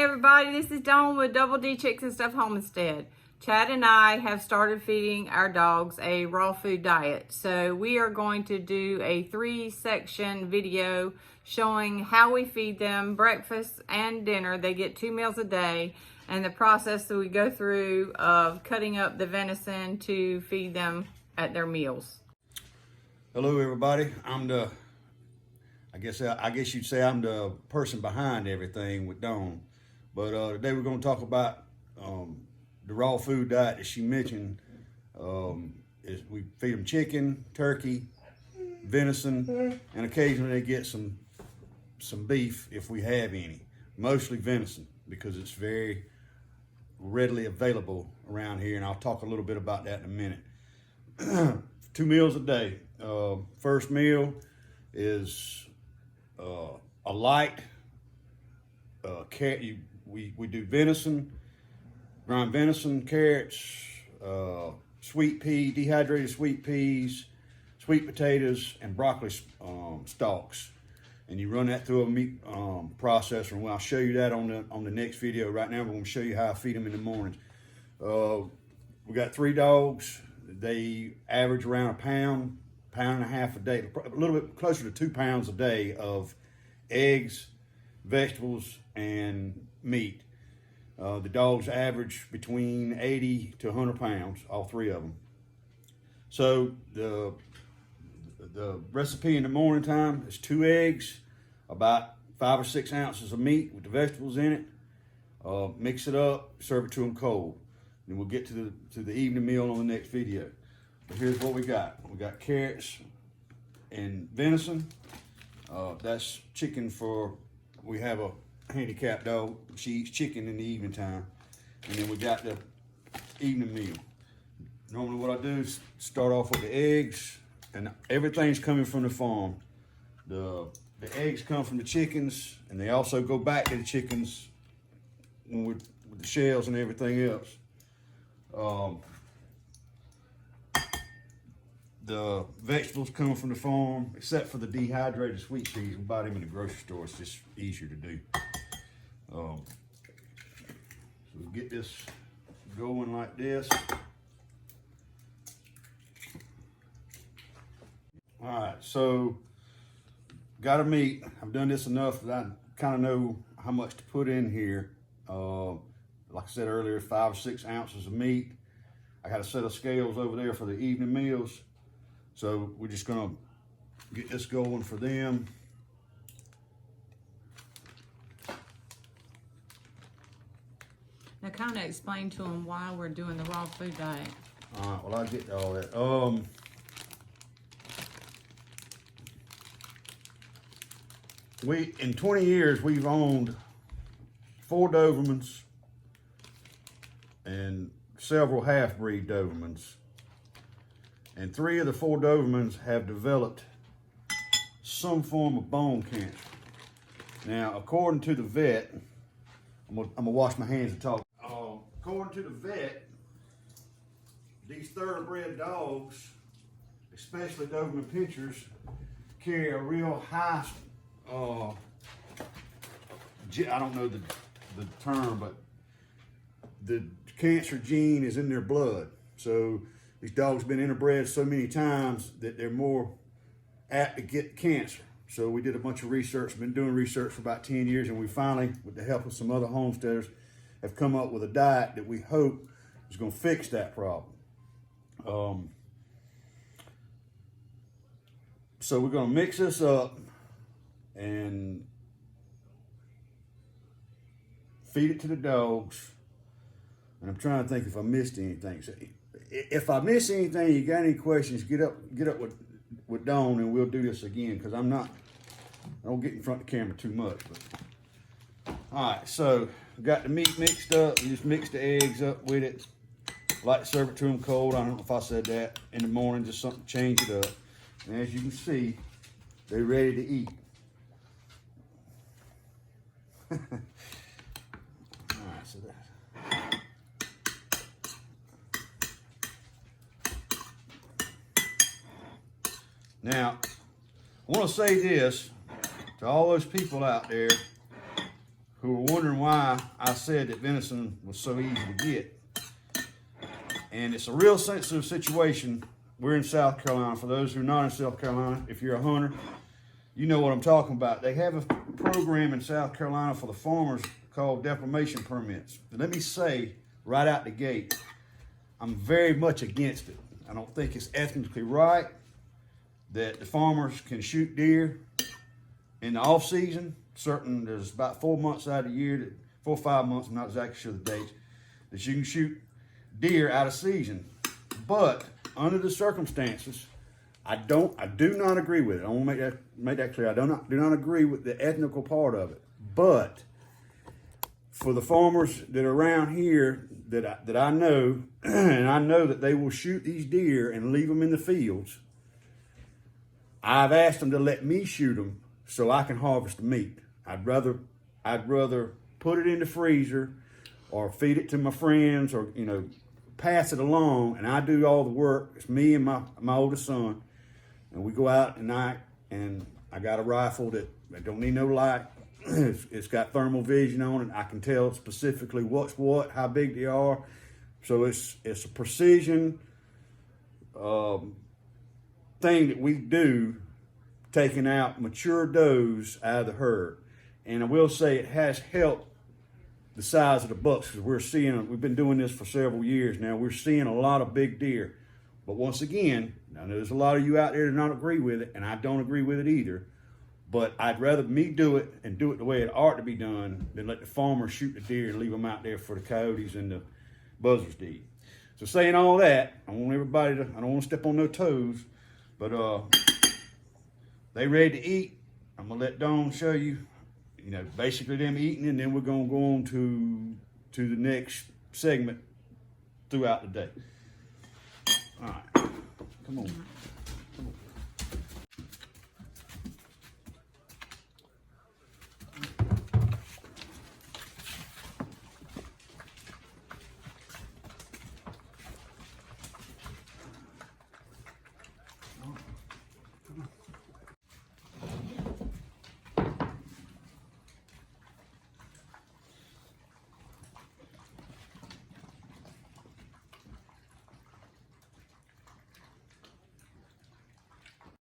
everybody, this is Dawn with Double D Chicks and Stuff Homestead. Chad and I have started feeding our dogs a raw food diet. So we are going to do a 3-section video showing how we feed them breakfast and dinner. They get 2 meals a day, and the process that we go through of cutting up the venison to feed them at their meals. Hello everybody, I guess you'd say I'm the person behind everything with Dawn. But today we're going to talk about the raw food diet that she mentioned. Is we feed them chicken, turkey, venison, and occasionally they get some beef if we have any. Mostly venison because it's very readily available around here, and I'll talk a little bit about that in a minute. 2 meals a day. First meal is a light we do venison, ground venison, carrots, sweet pea, dehydrated sweet peas, sweet potatoes, and broccoli stalks, and you run that through a meat processor. And I'll show you that on the next video. Right now we're going to show you how I feed them in the mornings. We got 3 dogs. They average around a pound and a half a day, a little bit closer to 2 pounds a day of eggs, vegetables, and meat. The dogs average between 80 to 100 pounds, all 3 of them. So the recipe in the morning time is 2 eggs, about 5 or 6 ounces of meat with the vegetables in it. Mix it up, serve it to them cold. And we'll get to the evening meal on the next video. But here's what we got. We got carrots and venison. That's chicken we have a handicapped dog. She eats chicken in the evening time. And then we got the evening meal. Normally what I do is start off with the eggs, and everything's coming from the farm. The eggs come from the chickens, and they also go back to the chickens with the shells and everything else. The vegetables coming from the farm, except for the dehydrated sweet peas. We buy them in the grocery store. It's just easier to do. So we'll get this going like this. All right, so got a meat. I've done this enough that I kind of know how much to put in here. Like I said earlier, 5 or 6 ounces of meat. I got a set of scales over there for the evening meals. So we're just gonna get this going for them. Now kind of explain to them why we're doing the raw food diet. All right, well I'll get to all that. In 20 years, we've owned 4 Dobermans and several half-breed Dobermans. And 3 of the 4 Dobermans have developed some form of bone cancer. Now, according to the vet, I'm gonna wash my hands and talk. According to the vet, these thoroughbred dogs, especially Doberman pinschers, carry a real high, I don't know the term, but the cancer gene is in their blood. So these dogs have been interbred so many times that they're more apt to get cancer. So we did a bunch of research, been doing research for about 10 years, and we finally, with the help of some other homesteaders, have come up with a diet that we hope is going to fix that problem. So we're going to mix this up and feed it to the dogs. And I'm trying to think if I missed anything. So if I miss anything, you got any questions, get up with Dawn and we'll do this again, because I don't get in front of the camera too much. But. All right, so got the meat mixed up. You just mix the eggs up with it. Like to serve it to them cold. I don't know if I said that in the morning, just something to change it up. And as you can see, they're ready to eat. All right, so that. Now, I want to say this to all those people out there who who are wondering why I said that venison was so easy to get. And it's a real sensitive situation. We're in South Carolina. For those who are not in South Carolina, if you're a hunter, you know what I'm talking about. They have a program in South Carolina for the farmers called defamation permits. And let me say right out the gate, I'm very much against it. I don't think it's ethically right that the farmers can shoot deer in the off season. There's about 4 months out of the year, 4 or 5 months, I'm not exactly sure the dates, that you can shoot deer out of season. But under the circumstances, I do not agree with it. I want to make that clear. I do not agree with the ethnical part of it. But for the farmers that are around here that I know, and I know that they will shoot these deer and leave them in the fields, I've asked them to let me shoot them so I can harvest the meat. I'd rather put it in the freezer or feed it to my friends or, pass it along, and I do all the work. It's me and my oldest son, and we go out at night, and I got a rifle that I don't need no light. It's got thermal vision on it. I can tell specifically what's what, how big they are. So it's a precision thing that we do, taking out mature does out of the herd. And I will say it has helped the size of the bucks, because we've been doing this for several years now. We're seeing a lot of big deer. But once again, I know there's a lot of you out there that don't agree with it, and I don't agree with it either. But I'd rather me do it and do it the way it ought to be done than let the farmers shoot the deer and leave them out there for the coyotes and the buzzards to eat. So saying all that, I don't want to step on no toes, but they ready to eat. I'm gonna let Dawn show you, basically them eating, and then we're gonna go on to the next segment throughout the day. All right, come on.